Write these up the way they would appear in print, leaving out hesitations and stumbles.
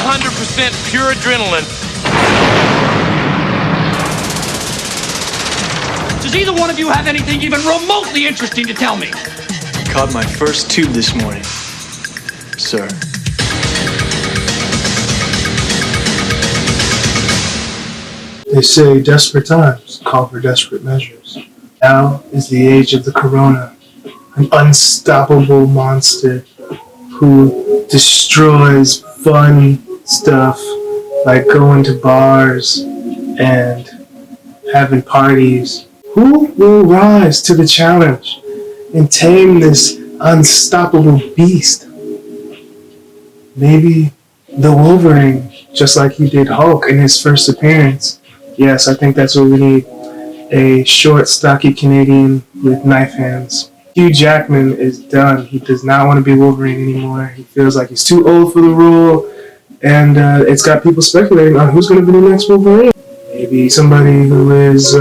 100% pure adrenaline. Does either one of you have anything even remotely interesting to tell me? Caught my first tube this morning, sir. They say desperate times call for desperate measures. Now is the age of the corona, an unstoppable monster who destroys fun stuff like going to bars and having parties. Who will rise to the challenge and tame this unstoppable beast? Maybe the Wolverine, just like he did Hulk in his first appearance. Yes, I think that's what we need. A short, stocky Canadian with knife hands. Hugh Jackman is done. He does not want to be Wolverine anymore. He feels like he's too old for the role. And it's got people speculating on who's going to be the next Wolverine. Maybe somebody who is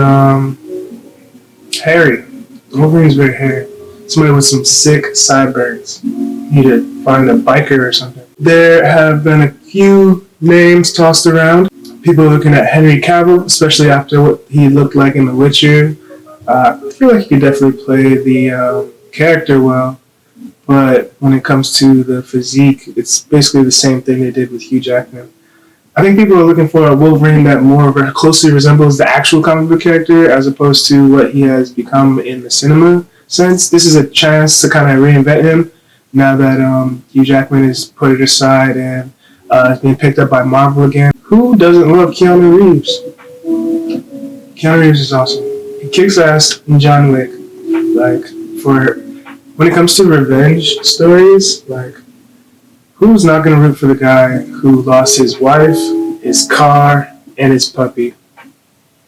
hairy. Wolverine's very hairy. Somebody with some sick sideburns. You need to find a biker or something. There have been a few names tossed around. People are looking at Henry Cavill, especially after what he looked like in The Witcher. I feel like he could definitely play the character well, but when it comes to the physique, it's basically the same thing they did with Hugh Jackman. I think people are looking for a Wolverine that more closely resembles the actual comic book character as opposed to what he has become in the cinema sense. This is a chance to kind of reinvent him now that Hugh Jackman is put it aside and is being picked up by Marvel again. Who doesn't love Keanu Reeves? Keanu Reeves is awesome. He kicks ass in John Wick. Like, for when it comes to revenge stories, like, who's not gonna root for the guy who lost his wife, his car, and his puppy?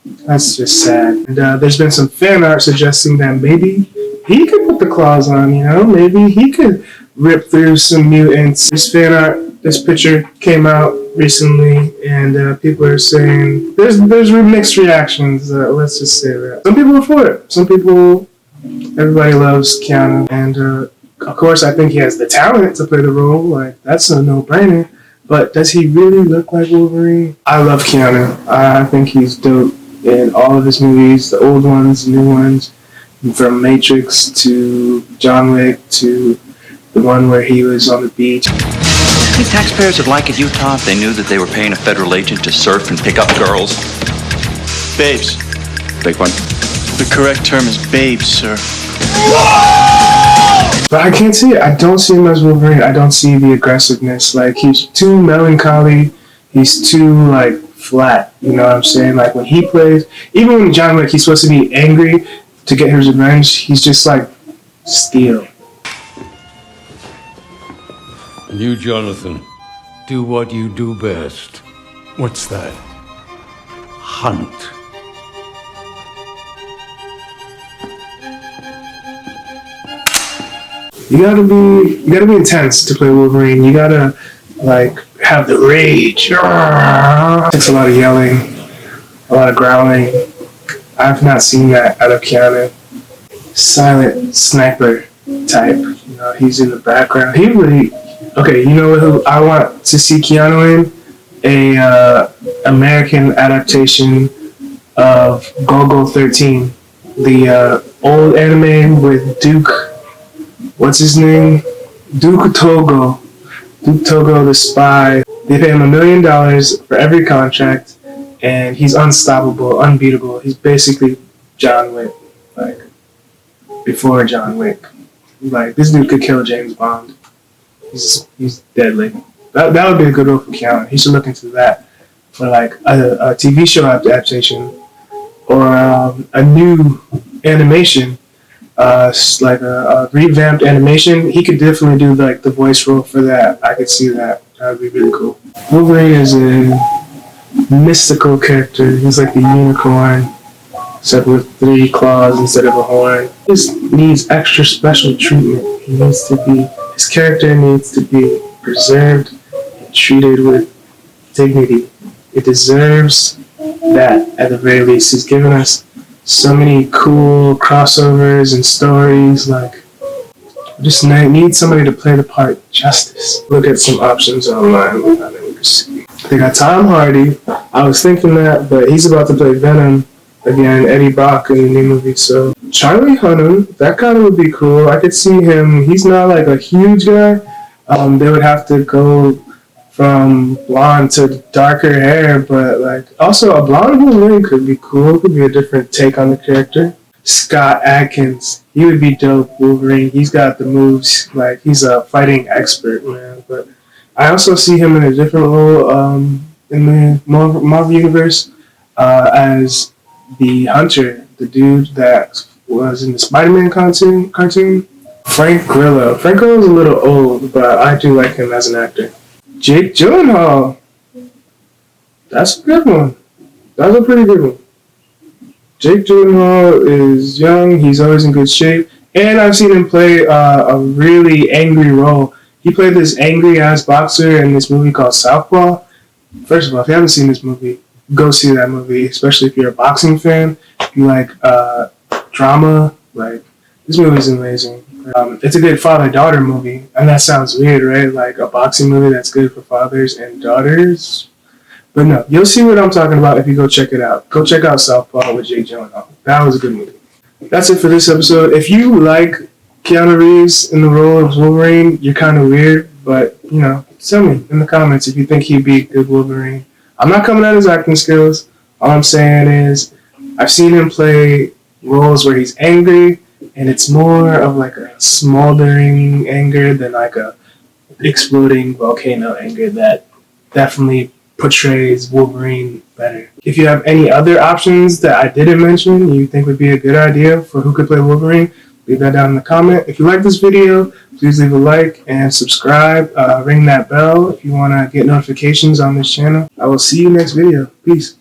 That's just sad. And there's been some fan art suggesting that maybe he could put the claws on, you know? Maybe he could rip through some mutants. This fan art, this picture came out recently, and people are saying there's mixed reactions. Let's just say that some people are for it. Some people, everybody loves Keanu, and of course I think he has the talent to play the role. Like, that's a no-brainer. But does he really look like Wolverine? I love Keanu. I think he's dope in all of his movies, the old ones, new ones, from Matrix to John Wick to the one where he was on the beach. Do you think taxpayers would like it, Utah, if they knew that they were paying a federal agent to surf and pick up girls? Babes. Big one. The correct term is babes, sir. But I can't see it. I don't see him as Wolverine. I don't see the aggressiveness. Like, he's too melancholy. He's too, like, flat. You know what I'm saying? Like, when he plays, even when John Wick, he's supposed to be angry to get his revenge. He's just, like, steel. And you, Jonathan, do what you do best. What's that? Hunt. You gotta be intense to play Wolverine. You gotta, like, have the rage. It takes a lot of yelling, a lot of growling. I've not seen that out of Keanu. Silent sniper type. You know, he's in the background. He really. Okay, you know who I want to see Keanu in? A American adaptation of Golgo 13, the old anime with Duke. What's his name? Duke Togo. Duke Togo, the spy. They pay him $1 million for every contract, and he's unstoppable, unbeatable. He's basically John Wick, like, before John Wick. Like, this dude could kill James Bond. He's deadly. That would be a good role for Keanu. He should look into that for, like, a TV show adaptation or a new animation, like a revamped animation. He could definitely do, like, the voice role for that. I could see that. That would be really cool. Wolverine is a mystical character. He's like the unicorn, except with 3 claws instead of a horn. He just needs extra special treatment. His character needs to be preserved and treated with dignity. It deserves that, at the very least. He's given us so many cool crossovers and stories. Like, we just need somebody to play the part justice. Look at some options online. actors. They got Tom Hardy. I was thinking that, but he's about to play Venom again, Eddie Brock in the new movie. So Charlie Hunnam, that kind of would be cool. I could see him. He's not like a huge guy. They would have to go from blonde to darker hair, but like also a blonde Wolverine could be cool. It could be a different take on the character. Scott Adkins, he would be dope Wolverine. He's got the moves. Like he's a fighting expert, man. But I also see him in a different role in the Marvel universe as the Hunter, the dude that was in the Spider-Man cartoon. Frank Grillo. Frank Grillo's a little old, but I do like him as an actor. Jake Gyllenhaal. That's a good one. That's a pretty good one. Jake Gyllenhaal is young. He's always in good shape. And I've seen him play a really angry role. He played this angry-ass boxer in this movie called Southpaw. First of all, if you haven't seen this movie, go see that movie, especially if you're a boxing fan. If you like drama, like, this movie's amazing. It's a good father-daughter movie, and that sounds weird, right? Like a boxing movie that's good for fathers and daughters. But no, you'll see what I'm talking about if you go check it out. Go check out Southpaw with Jake Gyllenhaal. That was a good movie. That's it for this episode. If you like Keanu Reeves in the role of Wolverine, you're kind of weird, but, you know, tell me in the comments if you think he'd be a good Wolverine. I'm not coming at his acting skills. All I'm saying is I've seen him play roles where he's angry, and it's more of like a smoldering anger than like a exploding volcano anger that definitely portrays Wolverine better. If you have any other options that I didn't mention you think would be a good idea for who could play Wolverine, leave that down in the comment. If you like this video, please leave a like and subscribe. Ring that bell if you want to get notifications on this channel. I will see you next video. Peace.